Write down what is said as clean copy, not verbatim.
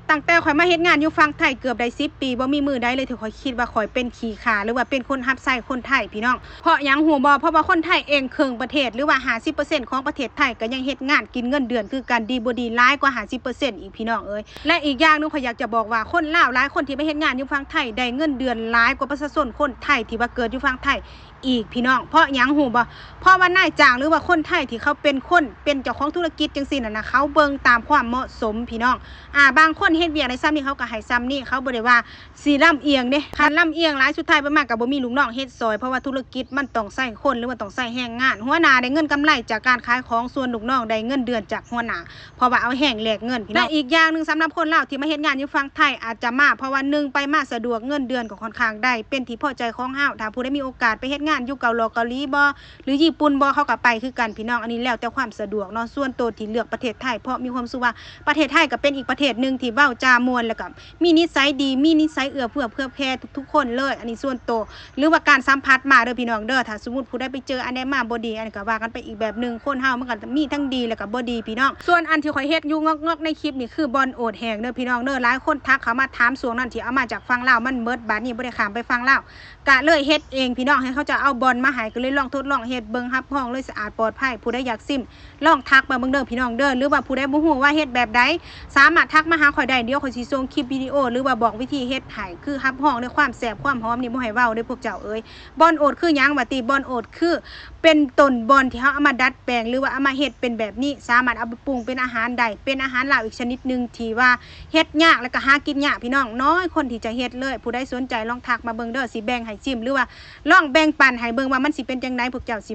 ตั้งแต่ข่อยมาเฮ็ดงานอยู่ฝั่งไทยเกือบได้10 ปีบ่มีมื้อใดเลยที่ข่อยคิดว่าข่อยเป็นขี้ข่าหรือว่าเป็นคนรับใช้คนไทยพี่น้องเพราะหยังฮู้บ่เพราะว่าคนไทยเองครึ่งประเทศหรือว่า50%ของประเทศไทยก็ยังเฮ็ดงานกินเงินเดือนคือกันดีบ่ดีหลายกว่า50%อีกพี่น้องเอ้ยและอีกอย่างนึงข่อยอยากจะบอกว่าคนลาวหลายคนที่มาเฮ็ดงานอยู่ฝั่งไทยได้เงินเดือนหลายกว่าประชาชนคนไทยที่ว่าเกิดอยู่ฝั่งไทยอีกพี่น้องเพราะหยังฮู้บ่เพราะว่านายจ้างหรือว่าคนไทยที่เขาเป็นเจ้าของธุรกิจจังซี่น่ะนะเขาเบิ่งตามความเหมาะสมพี่น้องบางคนเฮ็ดเวียกได้ซ้ำนี่เขาก็ให้ซ้ำนี่เขาบ่ได้ว่าสิลำเอียงเด้คันลำเอียงหลายสุดท้ายไปมากก็บ่มีลูกน้องเฮ็ดซอยเพราะว่าธุรกิจมันต้องใช้คนหรือว่าต้องใช้แรงงานหัวหน้าได้เงินกำไรจากการขายของส่วนลูกน้องได้เงินเดือนจากหัวหน้าเพราะว่าเอาแรงแลกเงินพี่น้องและอีกอย่างนึงสำหรับคนลาวที่มาเฮ็ดงานอยู่ฝั่งไทยอาจจะมาเพราะว่า1ไปมาสะดวกเงินเดือนก็ค่อนข้างได้เป็นที่พอใจของเฮาถ้าผู้ใดมีโอกาสไปเฮ็ดงานอยู่เกาหลีบ่หรือญี่ปุ่นบ่เขาก็ไปคือกันพี่น้องอันนี้แล้วแต่ความสะดวกเนาะส่วนตัวที่เลือกประเทศไทยเพราะมีความรู้สึกว่าประเทศไทยก็เป็นอีกประเทศนึงที่เว้าจามวนแล้วก็มีนิสัยดีมีนิสัยเอื้อเฟื้อเผื่อแผ่ทุกๆคนเลยอันนี้ส่วนตัวหรือว่าการสัมผัสมาเด้อพี่น้องเด้อถ้าสมมุติผู้ใดไปเจออันใดมาบ่ดีอันนี้ก็ว่ากันไปอีกแบบนึงคนเฮามันก็มีทั้งดีแล้วก็บ่ดีพี่น้องส่วนอันที่ข่อยเฮ็ดอยู่งอกๆในคลิปนี่คือบอลโอดแห้งเด้อพี่น้องเด้อหลายคนทักเข้ามาถามส่วนนั้นที่เอามาจากฝั่งลาวมันเบิดบัดนี้บ่ได้ข้ามไปฝั่งลาวก็เลยเฮ็ดเองพี่น้องให้เขาจะเอาบอลมาให้ก็เลยลองทดลองเฮ็ดเบิ่งรับรองเลยสะอาดปลอดภัยผู้ใดอยากซิมลองทักมาเบิ่งเด้อพี่น้องเด้อหรือว่าผู้ใดบ่ฮู้ว่าเฮ็ดแบบใดสามารถทักมาหาข่อยได้เดี๋ยวข่อยสิส่งคลิปวิดีโอหรือว่าบอกวิธีเฮ็ดให้คือรับรองในความแซ่บความหอมนี่บ่ให้เว้าเด้อพวกเจ้าเอ้ยบอลโอดคือหยังว่าติบอลโอดคือเป็นต้นบอลที่เฮาเอามาดัดแปลงหรือว่าเอามาเฮ็ดเป็นแบบนี้สามารถเอาไปปรุงเป็นอาหารได้เป็นอาหารลาวอีกชนิดนึงที่ว่าเฮ็ดยากแล้วก็หากินยากพี่น้องน้อยคนที่จะเฮ็ดเลยผู้ใดสนใจลองทักมาเบิ่งเด้อสิแบ่งให้ชิมหรือว่าลองแบ่งปันให้เบิ่งว่ามันสิเป็นจังไดพวกเจ้าสิ